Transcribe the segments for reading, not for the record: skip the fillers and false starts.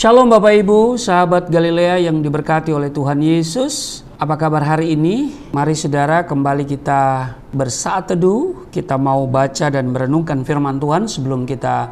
Shalom Bapak Ibu, sahabat Galilea yang diberkati oleh Tuhan Yesus. Apa kabar hari ini? Mari saudara kembali kita bersaat teduh. Kita mau baca dan merenungkan firman Tuhan sebelum kita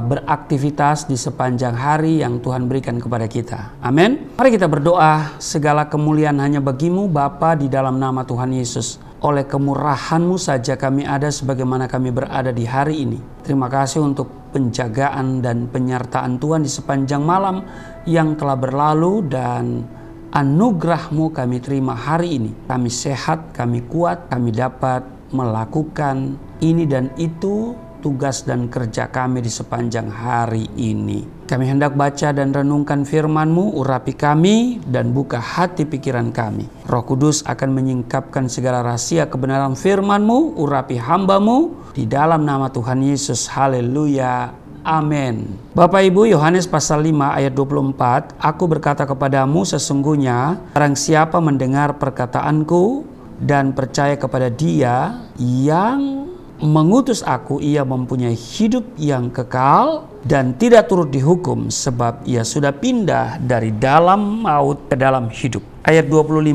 beraktivitas di sepanjang hari yang Tuhan berikan kepada kita. Amin. Mari kita berdoa. Segala kemuliaan hanya bagimu Bapa di dalam nama Tuhan Yesus. Oleh kemurahan-Mu saja kami ada sebagaimana kami berada di hari ini. Terima kasih untuk penjagaan dan penyertaan Tuhan di sepanjang malam yang telah berlalu, dan anugerah-Mu kami terima hari ini. Kami sehat, kami kuat, kami dapat melakukan ini dan itu, tugas dan kerja kami di sepanjang hari ini. Kami hendak baca dan renungkan firman-Mu, urapi kami dan buka hati pikiran kami. Roh Kudus akan menyingkapkan segala rahasia kebenaran firman-Mu, urapi hamba-Mu di dalam nama Tuhan Yesus. Haleluya. Amin. Bapak Ibu, Yohanes pasal 5 ayat 24, Aku berkata kepadamu sesungguhnya barang siapa mendengar perkataanku dan percaya kepada Dia yang mengutus aku, ia mempunyai hidup yang kekal dan tidak turut dihukum, sebab ia sudah pindah dari dalam maut ke dalam hidup. Ayat 25,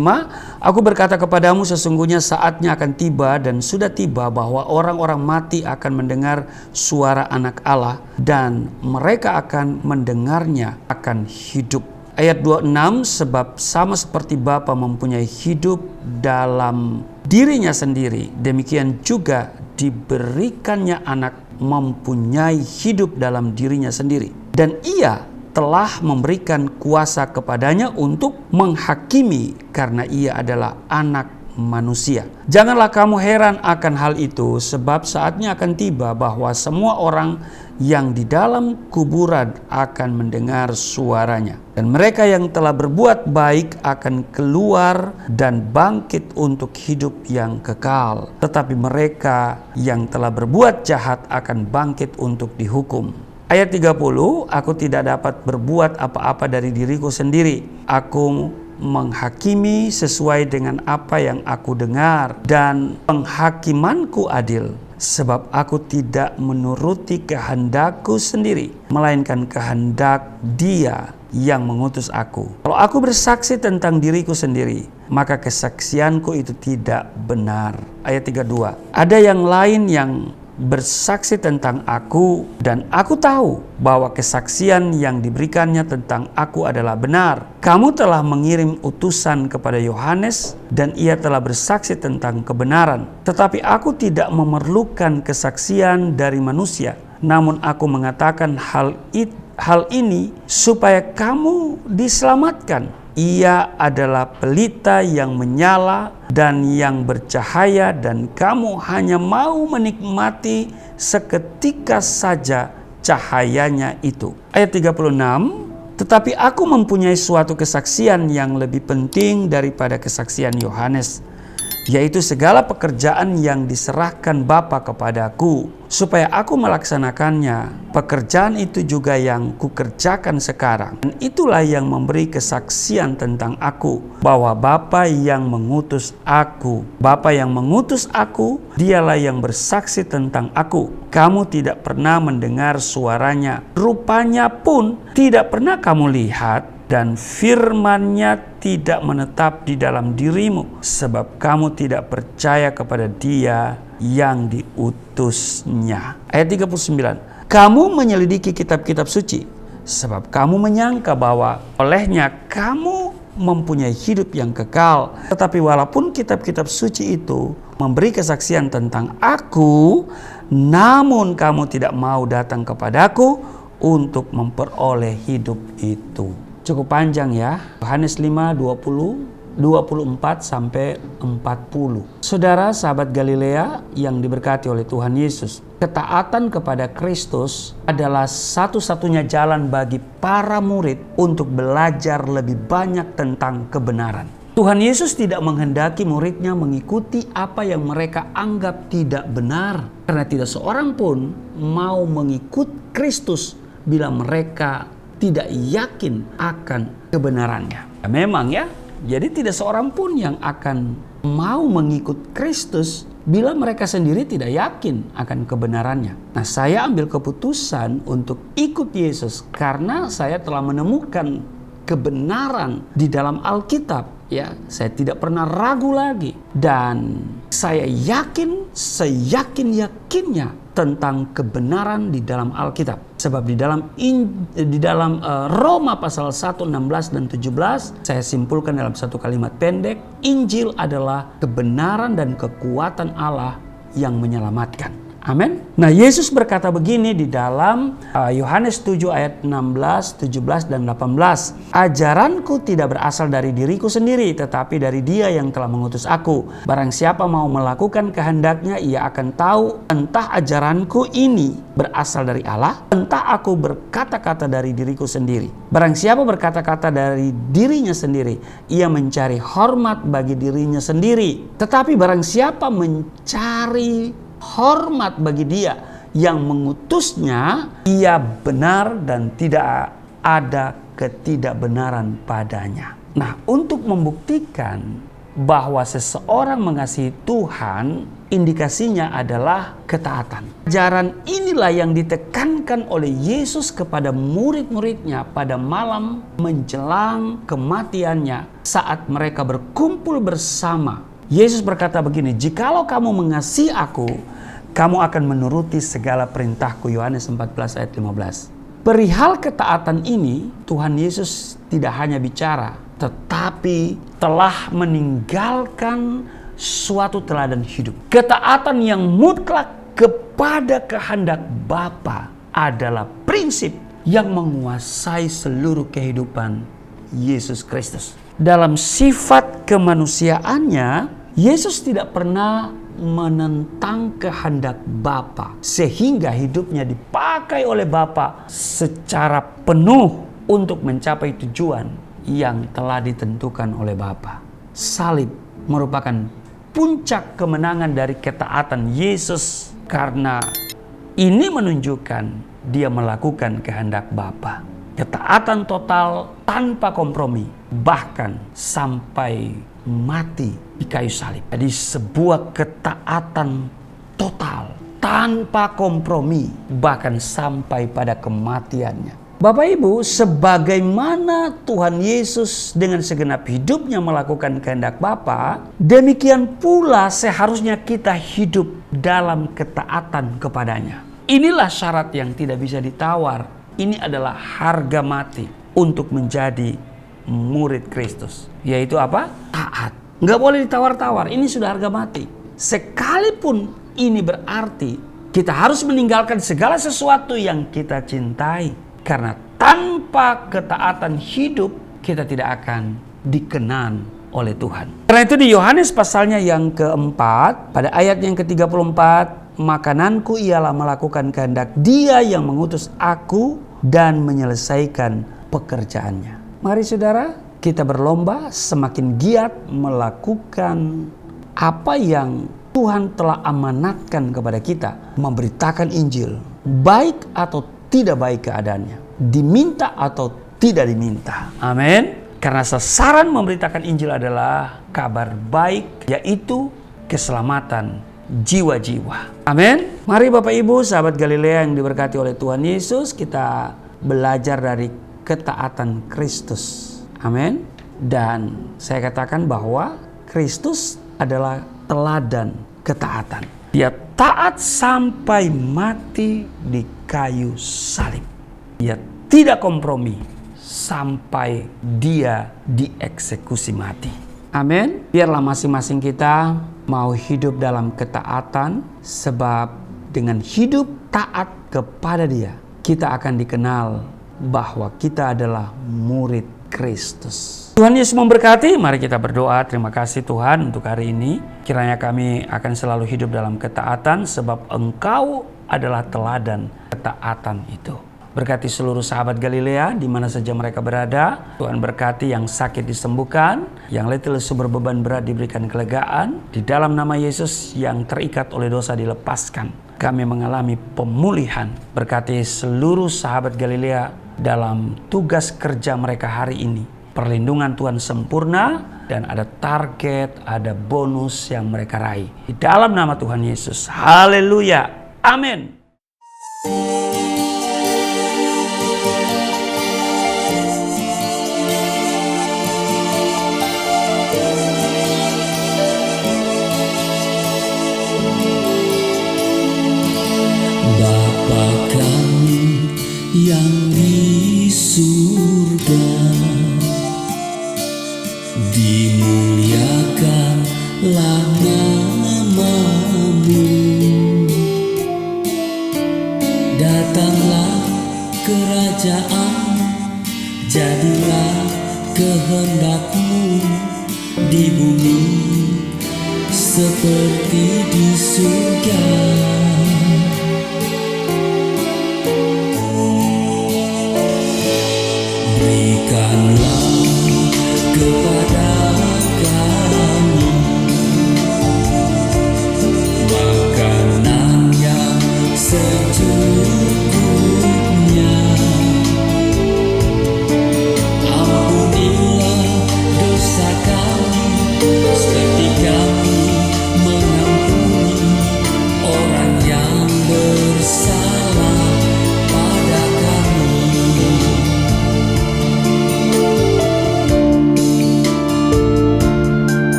Aku berkata kepadamu sesungguhnya saatnya akan tiba dan sudah tiba bahwa orang-orang mati akan mendengar suara Anak Allah dan mereka akan mendengarnya akan hidup. Ayat 26, sebab sama seperti Bapa mempunyai hidup dalam dirinya sendiri, demikian juga diberikannya Anak mempunyai hidup dalam dirinya sendiri. Dan ia telah memberikan kuasa kepadanya untuk menghakimi karena ia adalah Anak manusia. Janganlah kamu heran akan hal itu, sebab saatnya akan tiba bahwa semua orang yang di dalam kuburan akan mendengar suaranya. Dan mereka yang telah berbuat baik akan keluar dan bangkit untuk hidup yang kekal. Tetapi mereka yang telah berbuat jahat akan bangkit untuk dihukum. Ayat 30, Aku tidak dapat berbuat apa-apa dari diriku sendiri. Aku menghakimi sesuai dengan apa yang aku dengar, dan penghakimanku adil. Sebab aku tidak menuruti kehendakku sendiri, melainkan kehendak Dia yang mengutus aku. Kalau aku bersaksi tentang diriku sendiri, maka kesaksianku itu tidak benar. Ayat 32, Ada yang lain yang bersaksi tentang aku, dan aku tahu bahwa kesaksian yang diberikannya tentang aku adalah benar. Kamu telah mengirim utusan kepada Yohanes, dan ia telah bersaksi tentang kebenaran. Tetapi aku tidak memerlukan kesaksian dari manusia, namun aku mengatakan hal ini supaya kamu diselamatkan. Ia adalah pelita yang menyala dan yang bercahaya, dan kamu hanya mau menikmati seketika saja cahayanya itu. Ayat 36, Tetapi aku mempunyai suatu kesaksian yang lebih penting daripada kesaksian Yohanes, yaitu segala pekerjaan yang diserahkan Bapa kepadaku, supaya aku melaksanakannya. Pekerjaan itu juga yang kukerjakan sekarang. Dan itulah yang memberi kesaksian tentang aku, bahwa Bapa yang mengutus aku. Bapa yang mengutus aku, Dialah yang bersaksi tentang aku. Kamu tidak pernah mendengar suaranya, rupanya pun tidak pernah kamu lihat, dan firman-Nya tidak menetap di dalam dirimu, sebab kamu tidak percaya kepada Dia yang diutusnya. Ayat 39, Kamu menyelidiki kitab-kitab suci, sebab kamu menyangka bahwa olehnya kamu mempunyai hidup yang kekal. Tetapi walaupun kitab-kitab suci itu memberi kesaksian tentang aku, namun kamu tidak mau datang kepadaku untuk memperoleh hidup itu. Cukup panjang ya, Yohanes 5, 20, 24 sampai 40. Saudara sahabat Galilea yang diberkati oleh Tuhan Yesus, ketaatan kepada Kristus adalah satu-satunya jalan bagi para murid untuk belajar lebih banyak tentang kebenaran. Tuhan Yesus tidak menghendaki muridnya mengikuti apa yang mereka anggap tidak benar, karena tidak seorang pun mau mengikut Kristus bila mereka tidak yakin akan kebenarannya. Memang ya, jadi tidak seorang pun yang akan mau mengikut Kristus bila mereka sendiri tidak yakin akan kebenarannya. Nah, saya ambil keputusan untuk ikut Yesus karena saya telah menemukan kebenaran di dalam Alkitab. Ya, saya tidak pernah ragu lagi dan saya yakin, seyakin-yakinnya tentang kebenaran di dalam Alkitab. Sebab di dalam Roma pasal 1, 16 dan 17 saya simpulkan dalam satu kalimat pendek, Injil adalah kebenaran dan kekuatan Allah yang menyelamatkan. Amin. Nah, Yesus berkata begini di dalam Yohanes 7 ayat 16, 17 dan 18. Ajaranku tidak berasal dari diriku sendiri, tetapi dari Dia yang telah mengutus aku. Barang siapa mau melakukan kehendaknya, ia akan tahu entah ajaranku ini berasal dari Allah, entah aku berkata-kata dari diriku sendiri. Barang siapa berkata-kata dari dirinya sendiri, ia mencari hormat bagi dirinya sendiri. Tetapi barang siapa mencari hormat bagi Dia yang mengutusnya, ia benar dan tidak ada ketidakbenaran padanya. Nah, untuk membuktikan bahwa seseorang mengasihi Tuhan, indikasinya adalah ketaatan. Ajaran inilah yang ditekankan oleh Yesus kepada murid-muridnya pada malam menjelang kematiannya saat mereka berkumpul bersama. Yesus berkata begini, jikalau kamu mengasihi aku, kamu akan menuruti segala perintahku. Yohanes 14 ayat 15. Perihal ketaatan ini, Tuhan Yesus tidak hanya bicara, tetapi telah meninggalkan suatu teladan hidup. Ketaatan yang mutlak kepada kehendak Bapa adalah prinsip yang menguasai seluruh kehidupan Yesus Kristus. Dalam sifat kemanusiaannya, Yesus tidak pernah menentang kehendak Bapa sehingga hidupnya dipakai oleh Bapa secara penuh untuk mencapai tujuan yang telah ditentukan oleh Bapa. Salib merupakan puncak kemenangan dari ketaatan Yesus karena ini menunjukkan Dia melakukan kehendak Bapa. Ketaatan total tanpa kompromi, bahkan sampai mati di kayu salib. Jadi sebuah ketaatan total tanpa kompromi, bahkan sampai pada kematiannya. Bapak Ibu, sebagaimana Tuhan Yesus dengan segenap hidupnya melakukan kehendak Bapa, demikian pula seharusnya kita hidup dalam ketaatan kepadanya. Inilah syarat yang tidak bisa ditawar. Ini adalah harga mati untuk menjadi murid Kristus. Yaitu apa? Taat. Nggak boleh ditawar-tawar. Ini sudah harga mati. Sekalipun ini berarti kita harus meninggalkan segala sesuatu yang kita cintai. Karena tanpa ketaatan hidup, kita tidak akan dikenan oleh Tuhan. Karena itu di Yohanes pasalnya yang keempat, pada ayat yang ke-34, makananku ialah melakukan kehendak Dia yang mengutus aku dan menyelesaikan pekerjaannya. Mari saudara, kita berlomba semakin giat melakukan apa yang Tuhan telah amanatkan kepada kita. Memberitakan Injil, baik atau tidak baik keadaannya, diminta atau tidak diminta. Amin. Karena sasaran memberitakan Injil adalah kabar baik, yaitu keselamatan jiwa-jiwa. Amin. Mari Bapak Ibu, sahabat Galilea yang diberkati oleh Tuhan Yesus, kita belajar dari ketaatan Kristus. Amin. Dan saya katakan bahwa Kristus adalah teladan ketaatan. Dia taat sampai mati di kayu salib. Dia tidak kompromi sampai Dia dieksekusi mati. Amin. Biarlah masing-masing kita mau hidup dalam ketaatan, sebab dengan hidup taat kepada Dia, kita akan dikenal bahwa kita adalah murid Kristus. Tuhan Yesus memberkati. Mari kita berdoa. Terima kasih Tuhan untuk hari ini. Kiranya kami akan selalu hidup dalam ketaatan, sebab Engkau adalah teladan ketaatan itu. Berkati seluruh sahabat Galilea di mana saja mereka berada. Tuhan berkati yang sakit disembuhkan, yang letih lesu berbeban berat diberikan kelegaan. Di dalam nama Yesus, yang terikat oleh dosa dilepaskan. Kami mengalami pemulihan. Berkati seluruh sahabat Galilea dalam tugas kerja mereka hari ini. perlindungan Tuhan sempurna, dan ada target, ada bonus yang mereka raih. Di dalam nama Tuhan Yesus. Haleluya. Amin. Bapa kami yang di surga, dimuliakanlah nama-Mu. Datanglah kerajaan, jadilah kehendak-Mu di bumi seperti di surga.